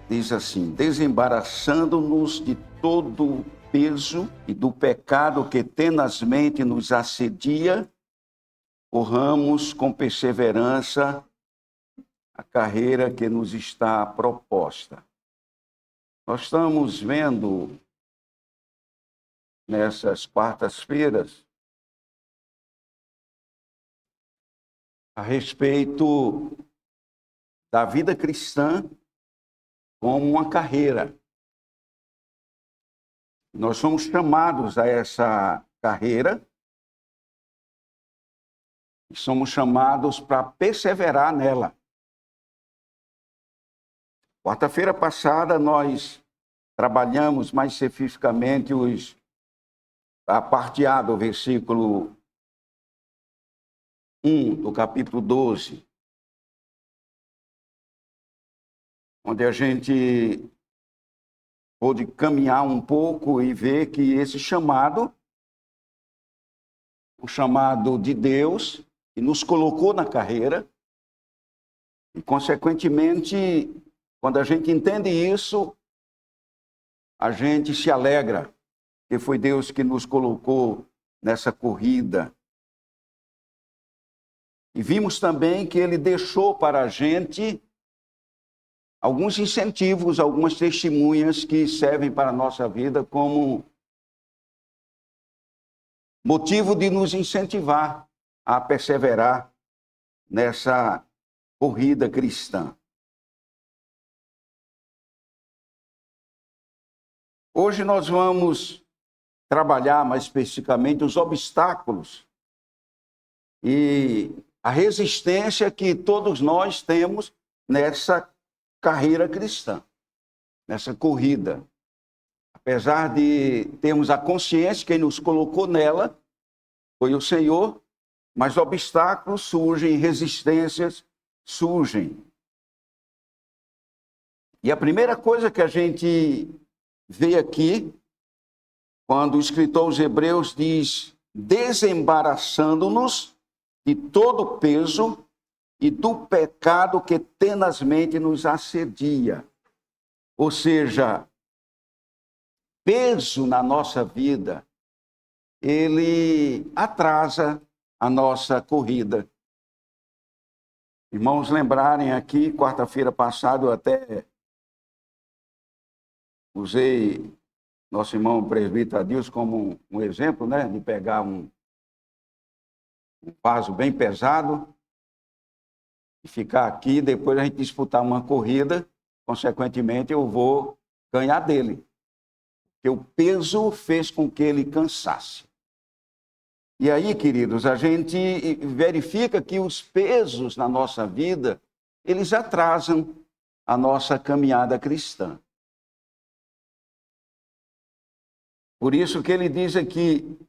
diz assim: desembaraçando-nos de todo o peso e do pecado que tenazmente nos assedia, corramos com perseverança a carreira que nos está proposta. Nós estamos vendo nessas quartas-feiras a respeito da vida cristã como uma carreira. Nós somos chamados a essa carreira e somos chamados para perseverar nela. Quarta-feira passada nós trabalhamos mais especificamente a parte A do versículo 1 do capítulo 12, onde a gente pôde caminhar um pouco e ver que esse chamado, o chamado de Deus, que nos colocou na carreira, e consequentemente, quando a gente entende isso, a gente se alegra, que foi Deus que nos colocou nessa corrida. E vimos também que Ele deixou para a gente alguns incentivos, algumas testemunhas que servem para a nossa vida como motivo de nos incentivar a perseverar nessa corrida cristã. Hoje nós vamos trabalhar mais especificamente os obstáculos e a resistência que todos nós temos nessa carreira cristã, nessa corrida. Apesar de termos a consciência que quem nos colocou nela foi o Senhor, mas obstáculos surgem, resistências surgem. E a primeira coisa que a gente vê aqui, quando o escritor aos Hebreus diz: desembaraçando-nos de todo o peso e do pecado que tenazmente nos assedia. Ou seja, peso na nossa vida, ele atrasa a nossa corrida. Irmãos, lembrarem aqui, quarta-feira passada eu até usei nosso irmão presbítero Adilson como um exemplo, né, de pegar um vaso bem pesado e ficar aqui, depois a gente disputar uma corrida, consequentemente eu vou ganhar dele. Porque o peso fez com que ele cansasse. E aí, queridos, a gente verifica que os pesos na nossa vida, eles atrasam a nossa caminhada cristã. Por isso que ele diz aqui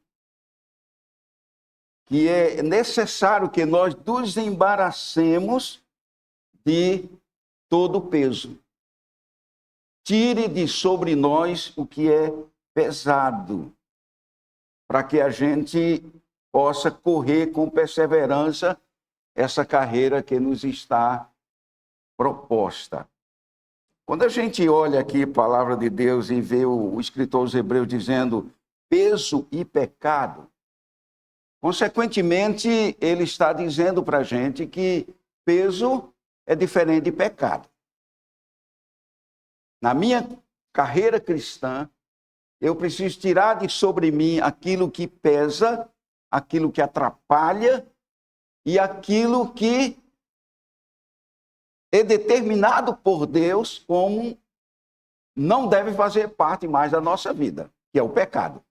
que é necessário que nós nos embaracemos de todo o peso. Tire de sobre nós o que é pesado, para que a gente possa correr com perseverança essa carreira que nos está proposta. Quando a gente olha aqui a palavra de Deus e vê o escritor aos Hebreus dizendo peso e pecado, consequentemente, ele está dizendo para a gente que peso é diferente de pecado. Na minha carreira cristã, eu preciso tirar de sobre mim aquilo que pesa, aquilo que atrapalha e aquilo que é determinado por Deus como não deve fazer parte mais da nossa vida, que é o pecado.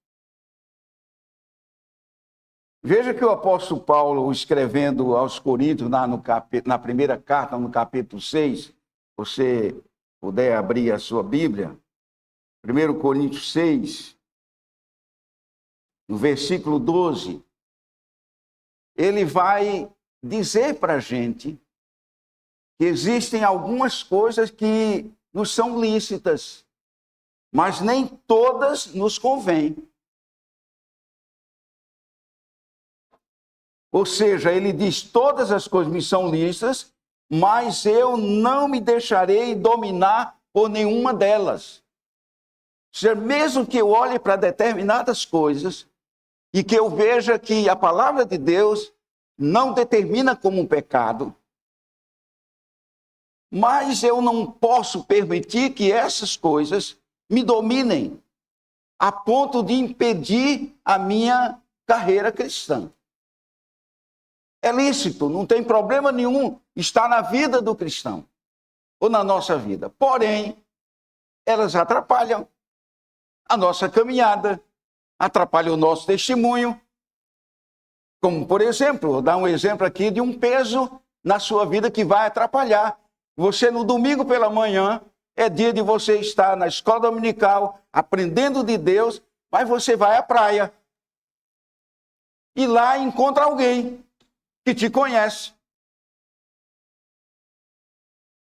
Veja que o apóstolo Paulo, escrevendo aos Coríntios, na primeira carta, no capítulo 6, você puder abrir a sua Bíblia, 1 Coríntios 6, no versículo 12, ele vai dizer para a gente que existem algumas coisas que nos são lícitas, mas nem todas nos convêm. Ou seja, ele diz, todas as coisas me são lícitas, mas eu não me deixarei dominar por nenhuma delas. Ou seja, mesmo que eu olhe para determinadas coisas e que eu veja que a palavra de Deus não determina como um pecado, mas eu não posso permitir que essas coisas me dominem a ponto de impedir a minha carreira cristã. É lícito, não tem problema nenhum estar na vida do cristão ou na nossa vida. Porém, elas atrapalham a nossa caminhada, atrapalham o nosso testemunho. Como, por exemplo, vou dar um exemplo aqui de um peso na sua vida que vai atrapalhar. Você, no domingo pela manhã, é dia de você estar na escola dominical, aprendendo de Deus, mas você vai à praia. E lá encontra alguém que te conhece.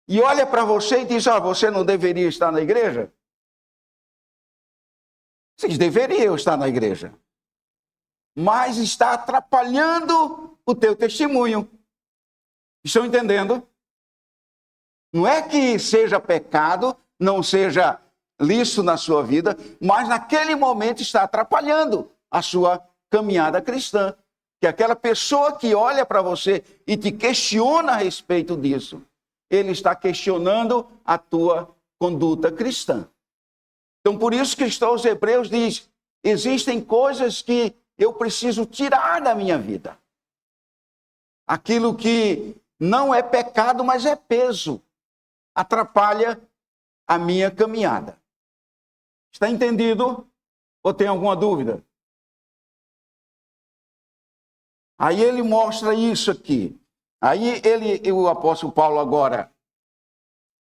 E olha para você e diz, você não deveria estar na igreja? Vocês deveriam estar na igreja. Mas está atrapalhando o teu testemunho. Estão entendendo? Não é que seja pecado, não seja lícito na sua vida, mas naquele momento está atrapalhando a sua caminhada cristã. Que aquela pessoa que olha para você e te questiona a respeito disso, ele está questionando a tua conduta cristã. Então, por isso que os Hebreus diz, existem coisas que eu preciso tirar da minha vida. Aquilo que não é pecado, mas é peso, atrapalha a minha caminhada. Está entendido? Ou tem alguma dúvida? Aí ele mostra isso aqui. Aí o apóstolo Paulo agora,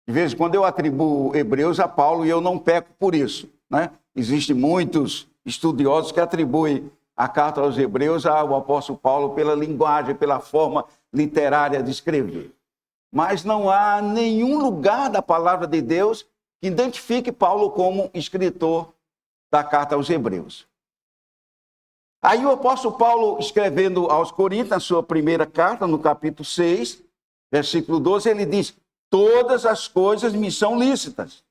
de vez em quando eu atribuo Hebreus a Paulo e eu não peco por isso, né? Existem muitos estudiosos que atribuem a carta aos Hebreus ao apóstolo Paulo pela linguagem, pela forma literária de escrever. Mas não há nenhum lugar da palavra de Deus que identifique Paulo como escritor da carta aos Hebreus. Aí o apóstolo Paulo, escrevendo aos Coríntios, na sua primeira carta, no capítulo 6, versículo 12, ele diz, todas as coisas me são lícitas.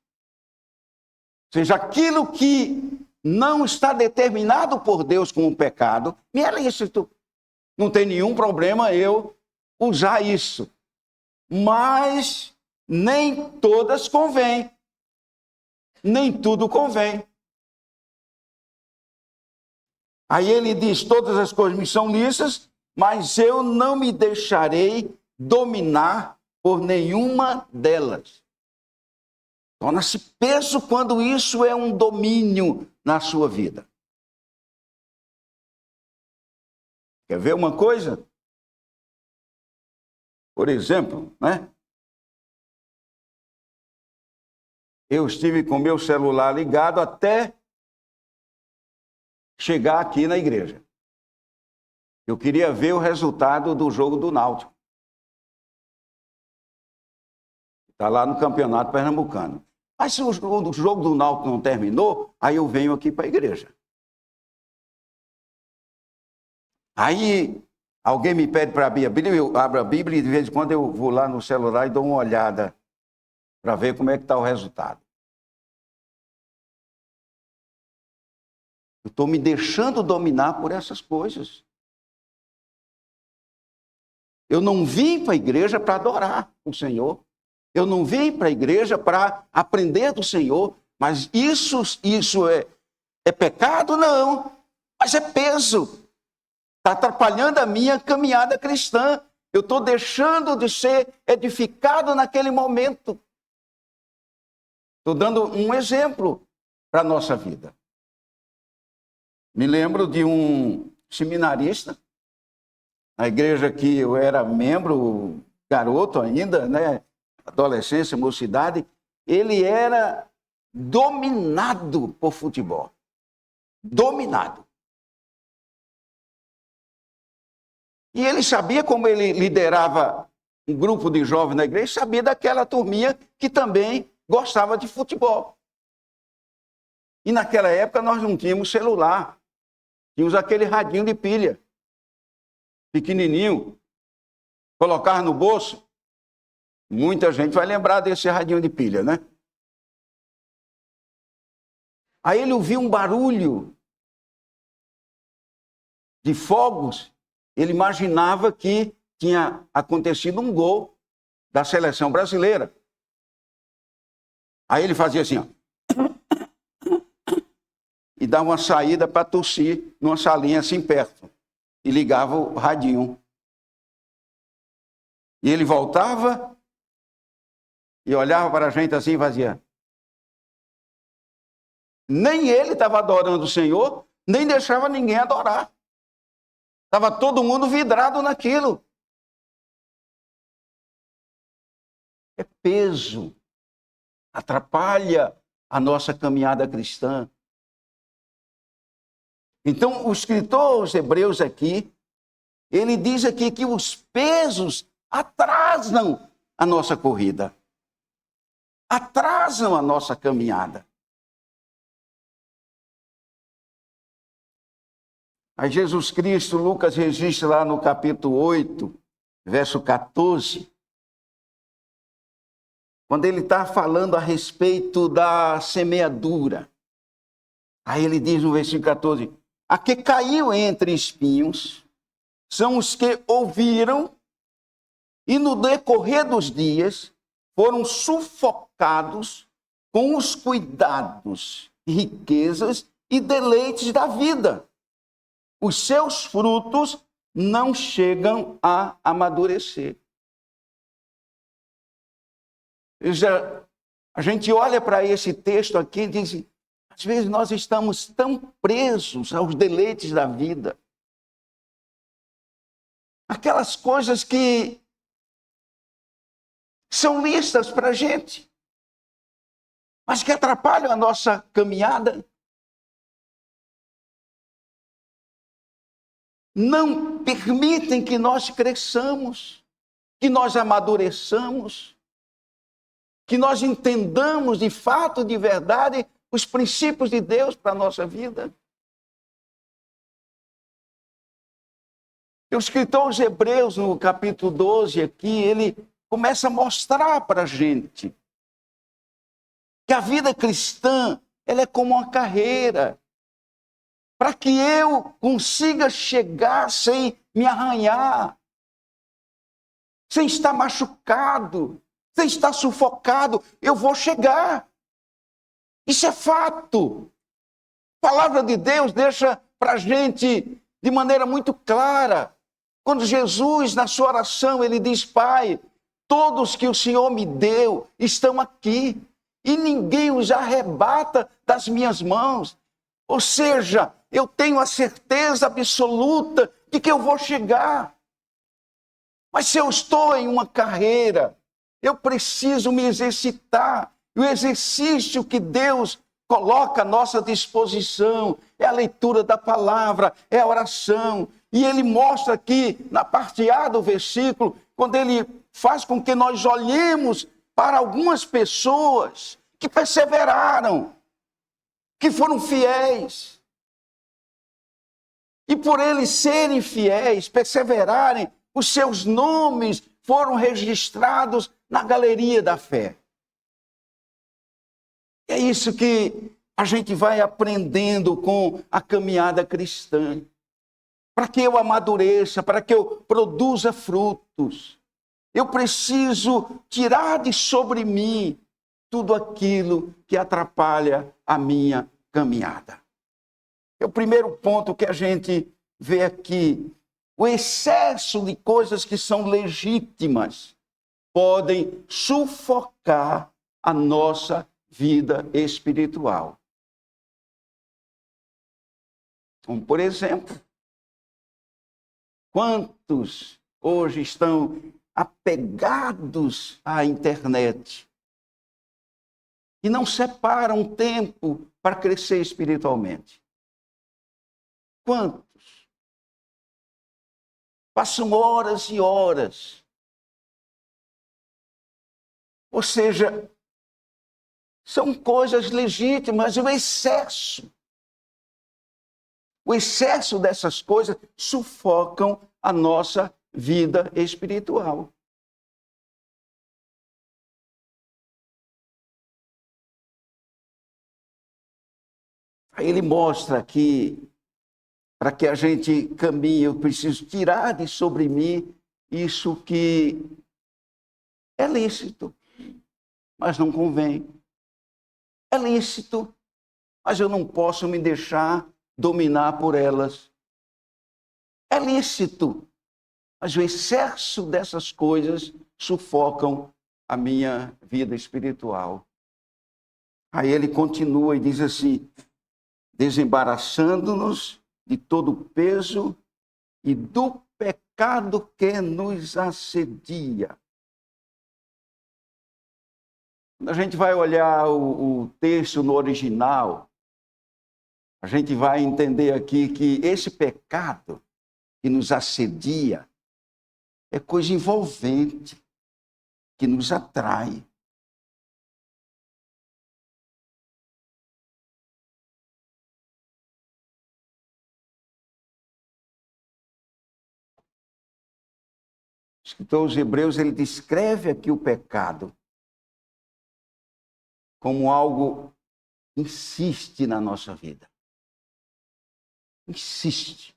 Ou seja, aquilo que não está determinado por Deus como pecado, me é lícito. Não tem nenhum problema eu usar isso. Mas nem todas convém. Nem tudo convém. Aí ele diz, todas as coisas me são lícitas, mas eu não me deixarei dominar por nenhuma delas. Torna-se peso quando isso é um domínio na sua vida. Quer ver uma coisa? Por exemplo, né? Eu estive com meu celular ligado até chegar aqui na igreja. Eu queria ver o resultado do jogo do Náutico. Está lá no Campeonato Pernambucano. Mas se o jogo do Náutico não terminou, aí eu venho aqui para a igreja. Aí alguém me pede para abrir a Bíblia, eu abro a Bíblia e de vez em quando eu vou lá no celular e dou uma olhada para ver como é que está o resultado. Eu estou me deixando dominar por essas coisas. Eu não vim para a igreja para adorar o Senhor. Eu não vim para a igreja para aprender do Senhor. Mas isso é pecado? Não. Mas é peso. Está atrapalhando a minha caminhada cristã. Eu estou deixando de ser edificado naquele momento. Estou dando um exemplo para a nossa vida. Me lembro de um seminarista, na igreja que eu era membro, garoto ainda, né? Adolescência, mocidade, ele era dominado por futebol. Dominado. E ele sabia como ele liderava um grupo de jovens na igreja, sabia daquela turminha que também gostava de futebol. E naquela época nós não tínhamos celular. Tínhamos aquele radinho de pilha, pequenininho, colocar no bolso. Muita gente vai lembrar desse radinho de pilha, né? Aí ele ouviu um barulho de fogos. Ele imaginava que tinha acontecido um gol da seleção brasileira. Aí ele fazia assim, ó, e dava uma saída para tossir numa salinha assim perto. E ligava o radinho. E ele voltava e olhava para a gente assim e fazia. Nem ele estava adorando o Senhor, nem deixava ninguém adorar. Estava todo mundo vidrado naquilo. É peso. Atrapalha a nossa caminhada cristã. Então, o escritor aos Hebreus aqui, ele diz aqui que os pesos atrasam a nossa corrida. Atrasam a nossa caminhada. Aí Jesus Cristo, Lucas registra lá no capítulo 8, verso 14, quando ele está falando a respeito da semeadura. Aí ele diz no versículo 14, a que caiu entre espinhos são os que ouviram e no decorrer dos dias foram sufocados com os cuidados, riquezas e deleites da vida. Os seus frutos não chegam a amadurecer. A gente olha para esse texto aqui e diz, às vezes nós estamos tão presos aos deleites da vida. Aquelas coisas que são listas para a gente, mas que atrapalham a nossa caminhada. Não permitem que nós cresçamos, que nós amadureçamos, que nós entendamos de fato, de verdade, os princípios de Deus para a nossa vida. O escritor aos Hebreus, no capítulo 12, aqui, ele começa a mostrar para a gente que a vida cristã ela é como uma carreira. Para que eu consiga chegar sem me arranhar, sem estar machucado, sem estar sufocado, eu vou chegar. Isso é fato. A palavra de Deus deixa para a gente de maneira muito clara. Quando Jesus, na sua oração, ele diz, Pai, todos que o Senhor me deu estão aqui, e ninguém os arrebata das minhas mãos. Ou seja, eu tenho a certeza absoluta de que eu vou chegar. Mas se eu estou em uma carreira, eu preciso me exercitar. E o exercício que Deus coloca à nossa disposição é a leitura da palavra, é a oração. E ele mostra aqui, na parte A do versículo, quando ele faz com que nós olhemos para algumas pessoas que perseveraram, que foram fiéis. E por eles serem fiéis, perseverarem, os seus nomes foram registrados na galeria da fé. É isso que a gente vai aprendendo com a caminhada cristã. Para que eu amadureça, para que eu produza frutos, eu preciso tirar de sobre mim tudo aquilo que atrapalha a minha caminhada. É o primeiro ponto que a gente vê aqui. O excesso de coisas que são legítimas podem sufocar a nossa vida espiritual. Como, por exemplo, quantos hoje estão apegados à internet e não separam tempo para crescer espiritualmente? Quantos? Passam horas e horas. Ou seja, são coisas legítimas, o excesso dessas coisas sufocam a nossa vida espiritual. Aí ele mostra que para que a gente caminhe, eu preciso tirar de sobre mim isso que é lícito, mas não convém. É lícito, mas eu não posso me deixar dominar por elas. É lícito, mas o excesso dessas coisas sufocam a minha vida espiritual. Aí ele continua e diz assim: desembaraçando-nos de todo o peso e do pecado que nos assedia. Quando a gente vai olhar o texto no original, a gente vai entender aqui que esse pecado que nos assedia é coisa envolvente, que nos atrai. O escritor aos Hebreus, ele descreve aqui o pecado como algo que insiste na nossa vida. Insiste.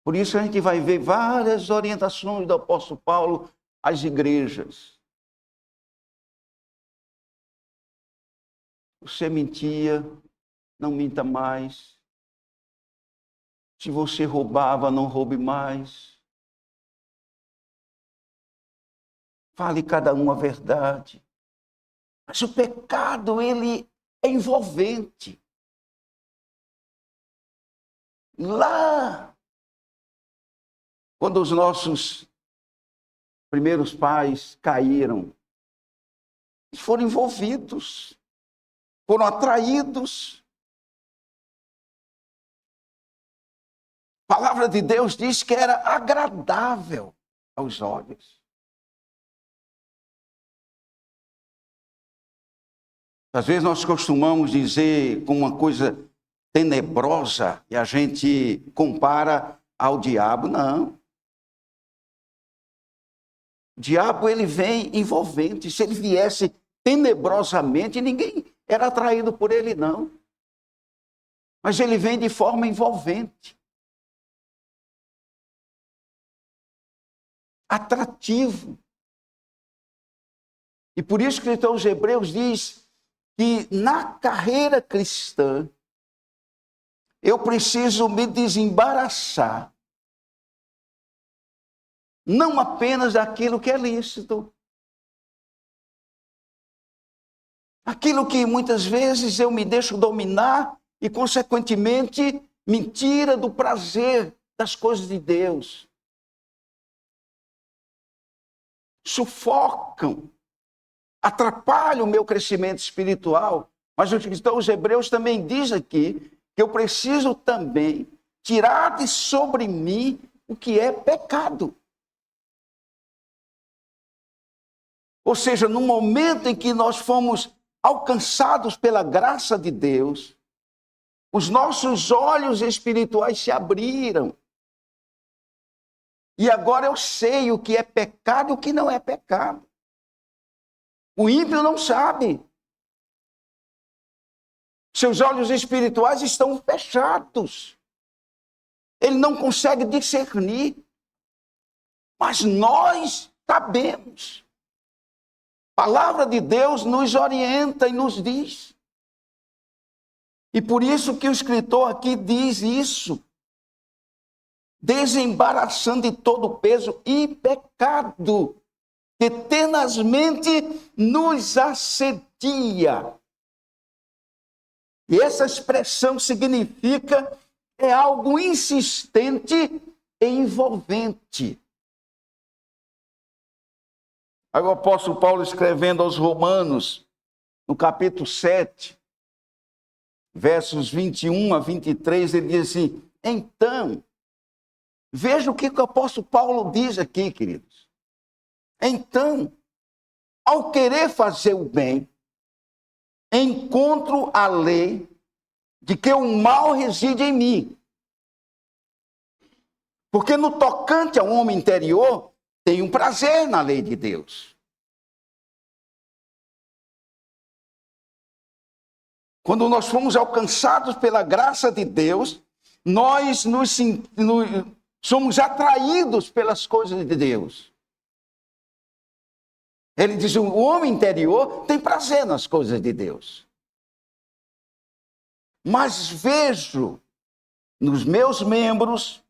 Por isso a gente vai ver várias orientações do apóstolo Paulo às igrejas. Você mentia, não minta mais. Se você roubava, não roube mais. Fale cada um a verdade. Mas o pecado, ele é envolvente. Lá, quando os nossos primeiros pais caíram, eles foram envolvidos, foram atraídos. A palavra de Deus diz que era agradável aos olhos. Às vezes nós costumamos dizer com uma coisa tenebrosa e a gente compara ao diabo. Não. O diabo, ele vem envolvente. Se ele viesse tenebrosamente, ninguém era atraído por ele, não. Mas ele vem de forma envolvente. Atrativo. E por isso que então os Hebreus diz que na carreira cristã eu preciso me desembaraçar não apenas daquilo que é lícito, aquilo que muitas vezes eu me deixo dominar e, consequentemente, me tira do prazer das coisas de Deus. Sufocam, atrapalham o meu crescimento espiritual. Mas os Hebreus também diz aqui que eu preciso também tirar de sobre mim o que é pecado. Ou seja, no momento em que nós fomos alcançados pela graça de Deus, os nossos olhos espirituais se abriram. E agora eu sei o que é pecado e o que não é pecado. O ímpio não sabe. Seus olhos espirituais estão fechados. Ele não consegue discernir. Mas nós sabemos. A palavra de Deus nos orienta e nos diz. E por isso que o escritor aqui diz isso. Desembaraçando de todo o peso e pecado que tenazmente nos assedia. E essa expressão significa é algo insistente e envolvente. Aí o apóstolo Paulo, escrevendo aos Romanos, no capítulo 7, versos 21 a 23, ele diz assim: então, veja o que o apóstolo Paulo diz aqui, queridos. Então, ao querer fazer o bem, encontro a lei de que o mal reside em mim. Porque no tocante ao homem interior, tem um prazer na lei de Deus. quando nós fomos alcançados pela graça de Deus, nós somos atraídos pelas coisas de Deus. Ele diz, o homem interior tem prazer nas coisas de Deus. Mas vejo nos meus membros,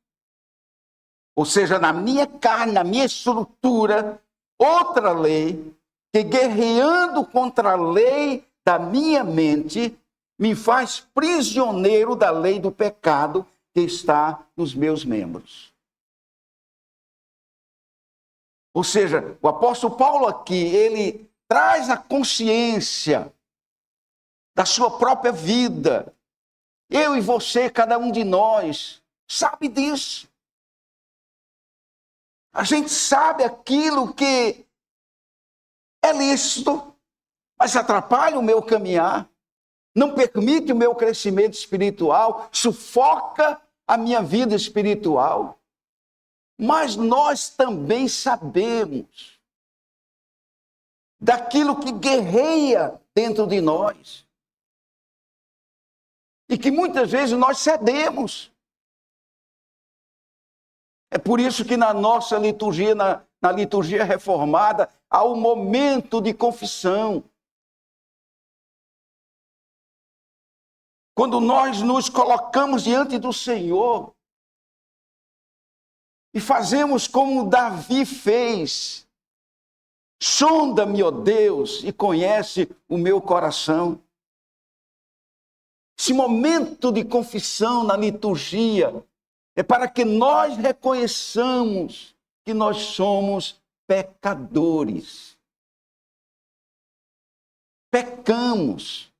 ou seja, na minha carne, na minha estrutura, outra lei, que guerreando contra a lei da minha mente, me faz prisioneiro da lei do pecado que está nos meus membros. Ou seja, o apóstolo Paulo aqui, ele traz a consciência da sua própria vida. Eu e você, cada um de nós, sabe disso. A gente sabe aquilo que é lícito, mas atrapalha o meu caminhar, não permite o meu crescimento espiritual, sufoca a minha vida espiritual. Mas nós também sabemos daquilo que guerreia dentro de nós e que muitas vezes nós cedemos. É por isso que na nossa liturgia, na liturgia reformada, há um momento de confissão. Quando nós nos colocamos diante do Senhor e fazemos como Davi fez. Sonda-me, ó Deus, e conhece o meu coração. Esse momento de confissão na liturgia é para que nós reconheçamos que nós somos pecadores. Pecamos.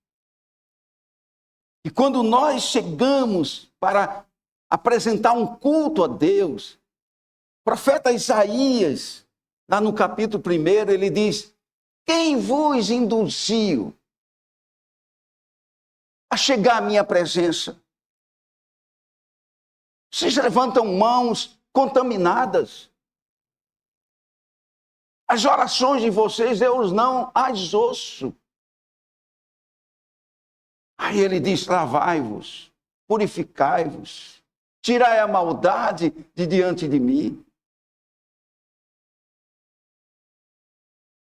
E quando nós chegamos para apresentar um culto a Deus, o profeta Isaías, lá no capítulo 1, ele diz: quem vos induziu a chegar à minha presença? Vocês levantam mãos contaminadas. As orações de vocês, Deus não as ouço. Aí ele diz: lavai-vos, purificai-vos, tirai a maldade de diante de mim.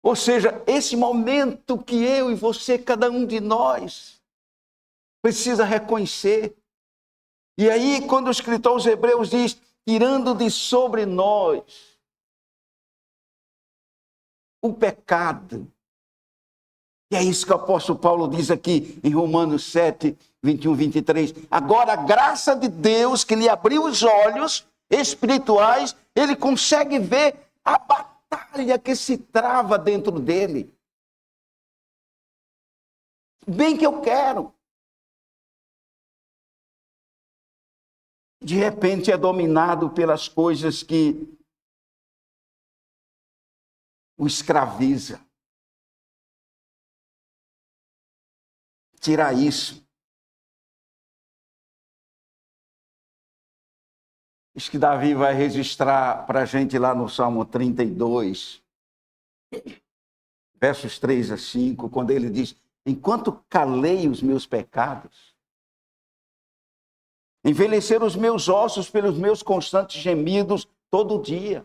Ou seja, esse momento que eu e você, cada um de nós, precisa reconhecer. E aí, quando o escritor aos Hebreus diz: tirando de sobre nós o pecado. E é isso que o apóstolo Paulo diz aqui em Romanos 7, 21, 23. Agora, a graça de Deus que lhe abriu os olhos espirituais, ele consegue ver a batalha que se trava dentro dele. Bem que eu quero. De repente é dominado pelas coisas que o escraviza. Tirar isso. Isso que Davi vai registrar para a gente lá no Salmo 32, versos 3 a 5, quando ele diz: enquanto calei os meus pecados, envelheceram os meus ossos pelos meus constantes gemidos todo dia.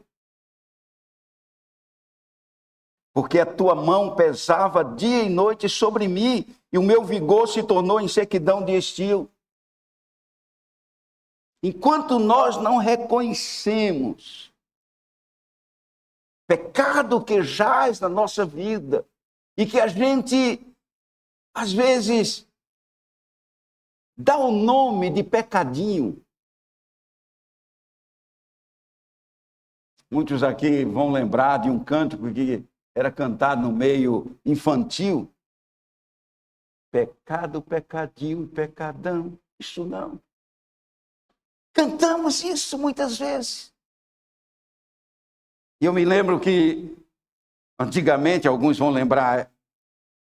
Porque a tua mão pesava dia e noite sobre mim, e o meu vigor se tornou em sequidão de estio. Enquanto nós não reconhecemos pecado que jaz na nossa vida, e que a gente, às vezes, dá o nome de pecadinho. Muitos aqui vão lembrar de um cântico que era cantado no meio infantil. Pecado, pecadinho, pecadão. Isso não. Cantamos isso muitas vezes. E eu me lembro que, antigamente, alguns vão lembrar,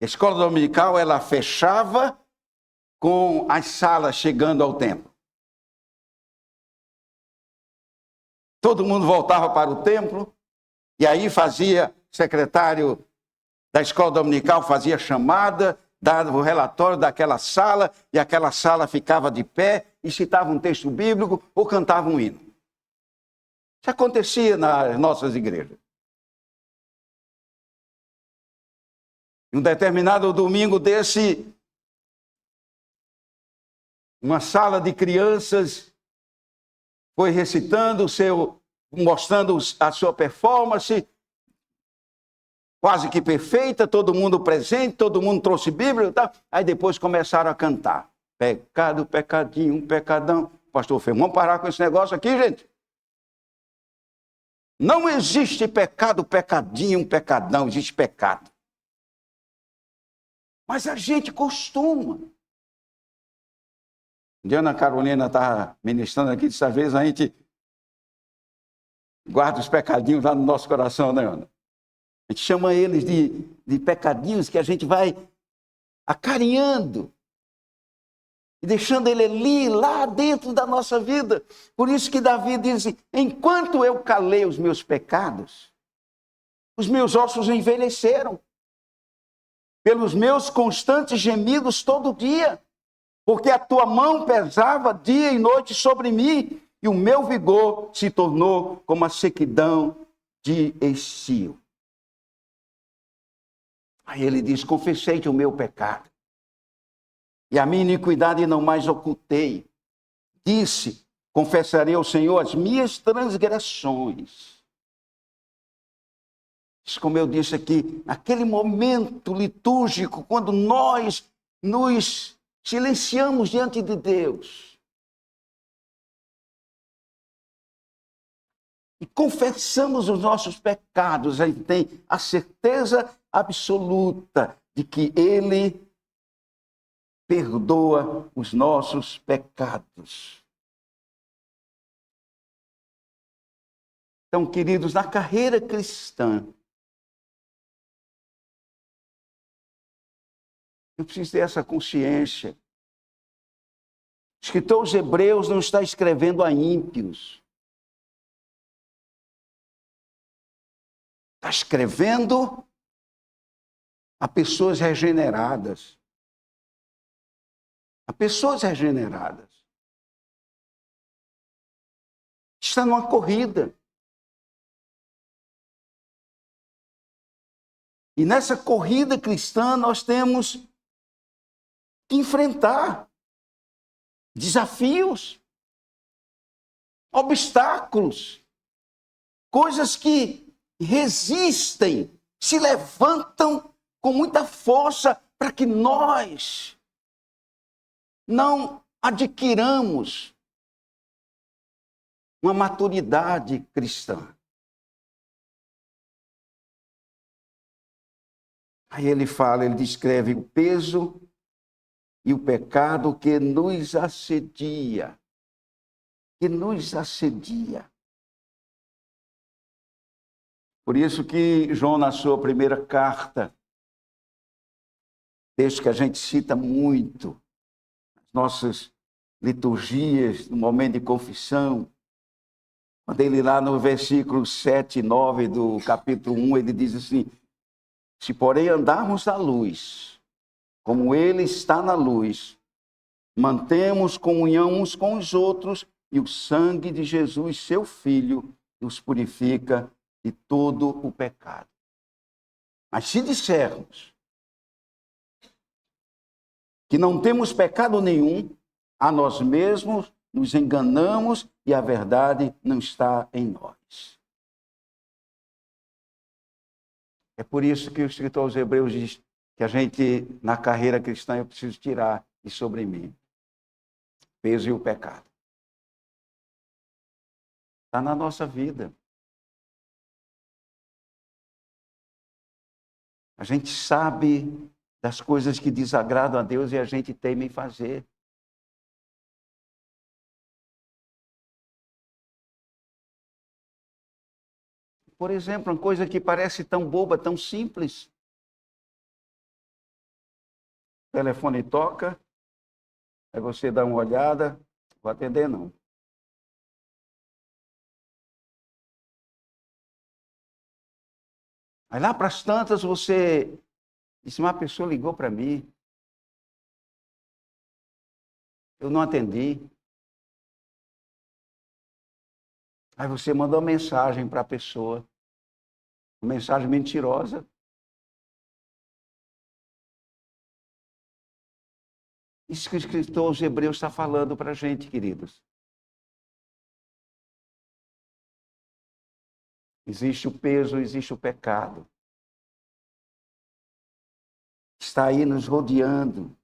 a escola dominical, ela fechava com as salas chegando ao templo. Todo mundo voltava para o templo, e aí fazia, o secretário da escola dominical fazia chamada, dava o relatório daquela sala, e aquela sala ficava de pé, e citava um texto bíblico ou cantava um hino. Isso acontecia nas nossas igrejas. Um determinado domingo desse, uma sala de crianças foi recitando mostrando a sua performance, quase que perfeita, todo mundo presente, todo mundo trouxe Bíblia e tal. Aí depois começaram a cantar. Pecado, pecadinho, pecadão. O pastor fez, vamos parar com esse negócio aqui, gente. Não existe pecado, pecadinho, pecadão, existe pecado. Mas a gente costuma. Diana Carolina está ministrando aqui, dessa vez a gente guarda os pecadinhos lá no nosso coração, né, Ana? A gente chama eles de pecadinhos que a gente vai acarinhando e deixando ele ali, lá dentro da nossa vida. Por isso que Davi diz, enquanto eu calei os meus pecados, os meus ossos envelheceram. Pelos meus constantes gemidos todo dia, porque a tua mão pesava dia e noite sobre mim, e o meu vigor se tornou como a sequidão de estio. Aí ele diz, confessei-te o meu pecado, e a minha iniquidade não mais ocultei. Disse, confessarei ao Senhor as minhas transgressões. Como eu disse aqui, naquele momento litúrgico, quando nós nos silenciamos diante de Deus e confessamos os nossos pecados, a gente tem a certeza absoluta de que Ele perdoa os nossos pecados. Então, queridos, na carreira cristã, eu preciso ter essa consciência. O escritor aos Hebreus não está escrevendo a ímpios. Está escrevendo a pessoas regeneradas. A pessoas regeneradas. Está numa corrida. E nessa corrida cristã nós temos que enfrentar desafios, obstáculos, coisas que resistem, se levantam com muita força para que nós não adquiramos uma maturidade cristã. Aí ele fala, ele descreve o peso e o pecado que nos assedia. Que nos assedia. Por isso que João, na sua primeira carta, texto que a gente cita muito, nas nossas liturgias, no momento de confissão, quando ele lá no versículo 7 e 9 do capítulo 1, ele diz assim, se porém andarmos na luz, como ele está na luz, mantemos comunhão uns com os outros e o sangue de Jesus, seu Filho, nos purifica de todo o pecado. Mas se dissermos que não temos pecado nenhum, a nós mesmos nos enganamos e a verdade não está em nós. É por isso que o escritor aos Hebreus diz que a gente, na carreira cristã, eu preciso tirar de sobre mim o peso e o pecado. Está na nossa vida. A gente sabe das coisas que desagradam a Deus e a gente teima em fazer. Por exemplo, uma coisa que parece tão boba, tão simples. O telefone toca, aí você dá uma olhada, vou atender não. Aí lá para as tantas você disse, uma pessoa ligou para mim, eu não atendi. Aí você mandou uma mensagem para a pessoa, uma mensagem mentirosa. Isso que o escritor aos Hebreus está falando para a gente, queridos. Existe o peso, existe o pecado. Está aí nos rodeando.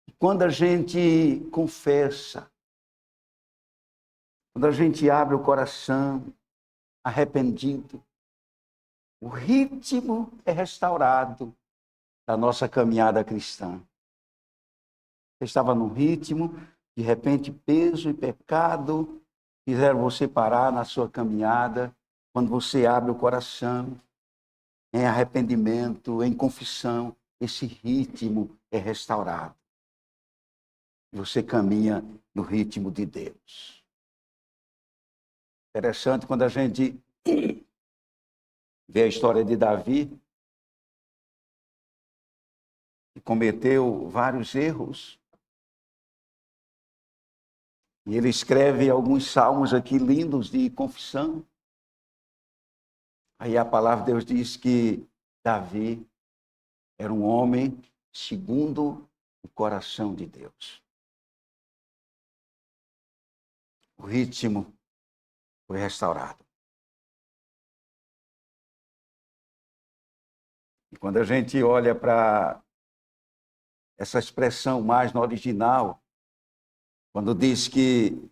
E quando a gente confessa, quando a gente abre o coração arrependido, o ritmo é restaurado da nossa caminhada cristã. Você estava num ritmo, de repente peso e pecado fizeram você parar na sua caminhada. Quando você abre o coração em arrependimento, em confissão, esse ritmo é restaurado. Você caminha no ritmo de Deus. Interessante quando a gente vê a história de Davi, que cometeu vários erros. E ele escreve alguns salmos aqui lindos de confissão. Aí a palavra de Deus diz que Davi era um homem segundo o coração de Deus. O ritmo foi restaurado. E quando a gente olha para essa expressão mais no original, quando diz que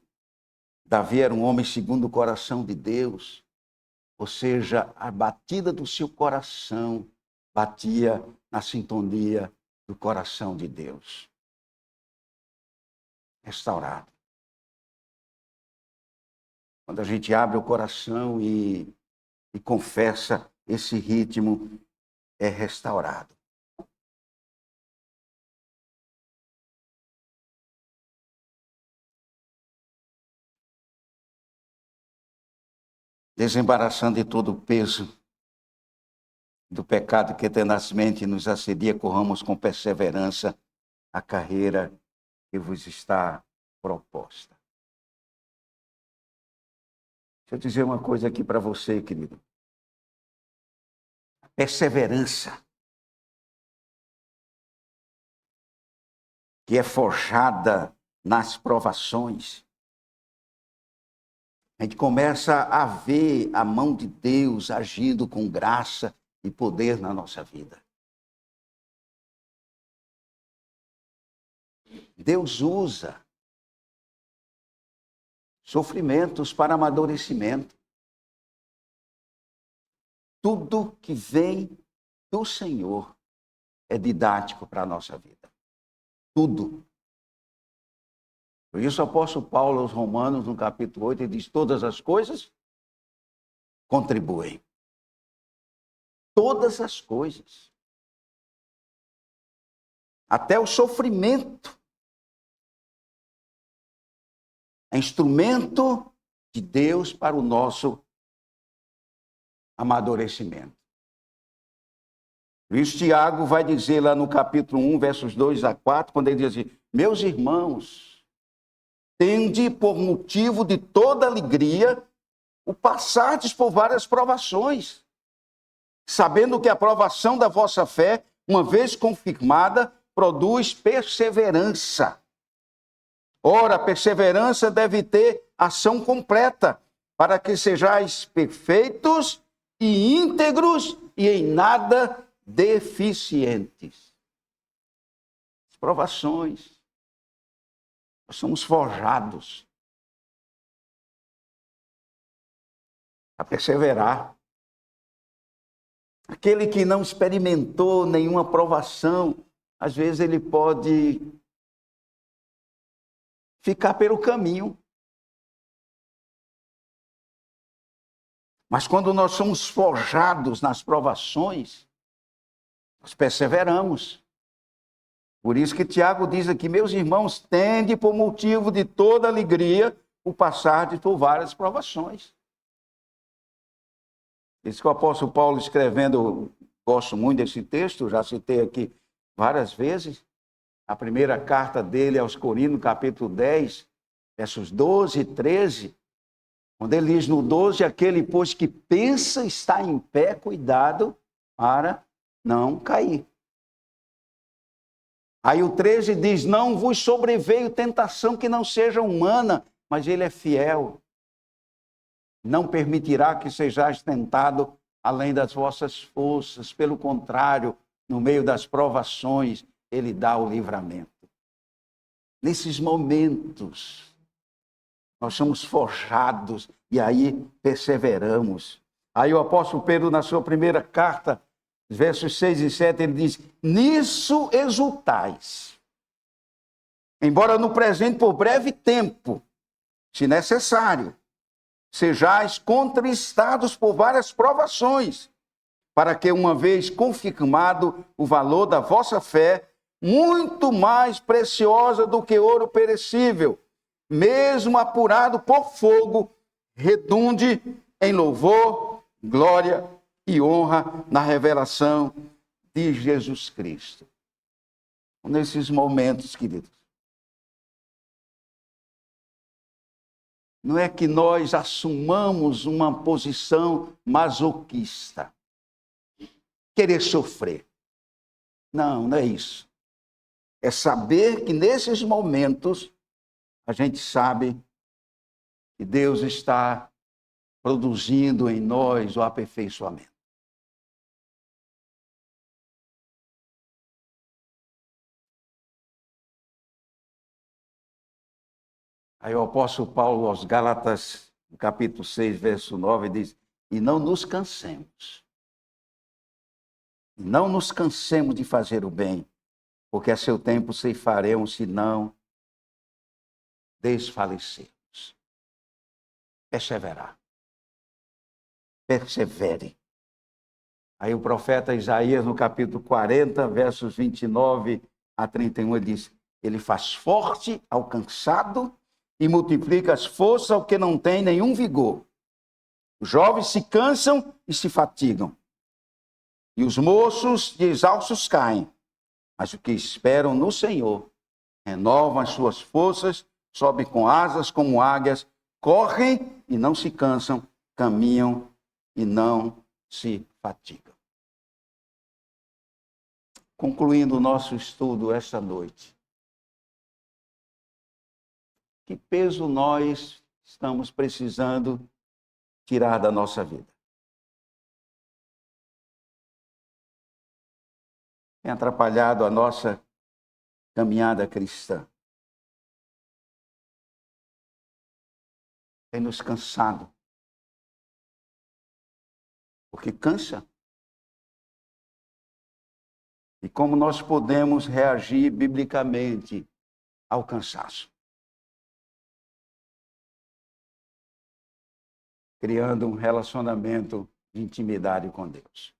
Davi era um homem segundo o coração de Deus, ou seja, a batida do seu coração batia na sintonia do coração de Deus. Restaurado. Quando a gente abre o coração e confessa, esse ritmo é restaurado. Desembaraçando de todo o peso do pecado que tenazmente nos assedia, corramos com perseverança a carreira que vos está proposta. Deixa eu dizer uma coisa aqui para você, querido. A perseverança que é forjada nas provações, a gente começa a ver a mão de Deus agindo com graça e poder na nossa vida. Deus usa sofrimentos para amadurecimento. Tudo que vem do Senhor é didático para a nossa vida. Tudo. Por isso o apóstolo Paulo aos Romanos, no capítulo 8, ele diz: todas as coisas contribuem. Todas as coisas. Até o sofrimento é instrumento de Deus para o nosso amadurecimento. Por isso Tiago vai dizer lá no capítulo 1, versos 2 a 4, quando ele diz assim: meus irmãos, tende por motivo de toda alegria o passardes por várias provações, sabendo que a provação da vossa fé, uma vez confirmada, produz perseverança. Ora, a perseverança deve ter ação completa, para que sejais perfeitos e íntegros e em nada deficientes. As provações, nós somos forjados a perseverar. Aquele que não experimentou nenhuma provação, às vezes ele pode ficar pelo caminho. Mas quando nós somos forjados nas provações, nós perseveramos. Por isso que Tiago diz aqui: meus irmãos, tende por motivo de toda alegria o passar por várias provações. Isso que o apóstolo Paulo escrevendo, gosto muito desse texto, já citei aqui várias vezes. A primeira carta dele aos Coríntios, capítulo 10, versos 12 e 13, quando ele diz no 12, aquele, pois, que pensa estar em pé, cuidado para não cair. Aí o 13 diz, não vos sobreveio tentação que não seja humana, mas ele é fiel. Não permitirá que sejais tentado além das vossas forças. Pelo contrário, no meio das provações, ele dá o livramento. Nesses momentos, nós somos forjados e aí perseveramos. Aí o apóstolo Pedro, na sua primeira carta, versos 6 e 7, ele diz, nisso exultais, embora no presente por breve tempo, se necessário, sejais contristados por várias provações, para que, uma vez confirmado o valor da vossa fé, muito mais preciosa do que ouro perecível, mesmo apurado por fogo, redunde em louvor, glória e honra na revelação de Jesus Cristo. Nesses momentos, queridos, não é que nós assumamos uma posição masoquista, querer sofrer. Não, não é isso. É saber que nesses momentos a gente sabe que Deus está produzindo em nós o aperfeiçoamento. Aí o apóstolo Paulo aos Gálatas, no capítulo 6, verso 9, diz, e não nos cansemos. Não nos cansemos de fazer o bem, porque a seu tempo ceifaremos se não desfalecermos. Perseverar. Persevere. Aí o profeta Isaías, no capítulo 40, versos 29 a 31, ele diz, ele faz forte ao cansado e multiplica as forças ao que não tem nenhum vigor. Os jovens se cansam e se fatigam, e os moços de exaustos caem. Mas os que esperam no Senhor renovam as suas forças, sobem com asas como águias, correm e não se cansam, caminham e não se fatigam. Concluindo o nosso estudo esta noite, que peso nós estamos precisando tirar da nossa vida? Tem atrapalhado a nossa caminhada cristã. Tem nos cansado. Porque cansa. E como nós podemos reagir biblicamente ao cansaço? Criando um relacionamento de intimidade com Deus.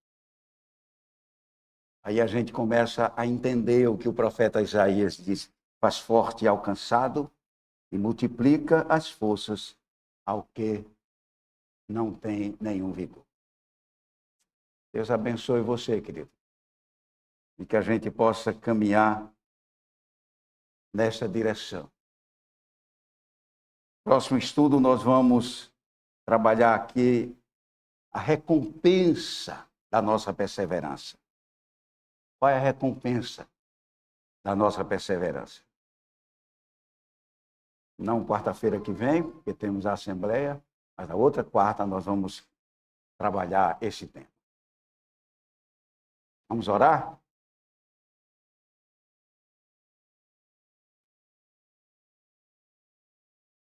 Aí a gente começa a entender o que o profeta Isaías diz, faz forte ao cansado e multiplica as forças ao que não tem nenhum vigor. Deus abençoe você, querido. E que a gente possa caminhar nessa direção. Próximo estudo nós vamos trabalhar aqui a recompensa da nossa perseverança. Qual é a recompensa da nossa perseverança? Não quarta-feira que vem, porque temos a assembleia, mas na outra quarta nós vamos trabalhar esse tema. Vamos orar?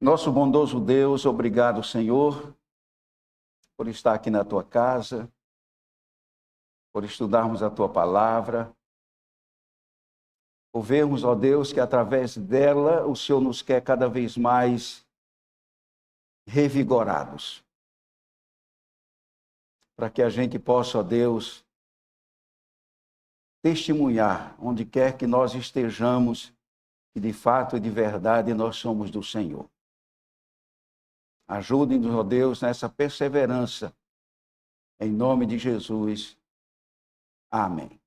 Nosso bondoso Deus, obrigado, Senhor, por estar aqui na tua casa, por estudarmos a tua palavra, por vermos, ó Deus, que através dela o Senhor nos quer cada vez mais revigorados. Para que a gente possa, ó Deus, testemunhar onde quer que nós estejamos, que de fato e de verdade nós somos do Senhor. Ajude-nos, ó Deus, nessa perseverança. Em nome de Jesus. Amém.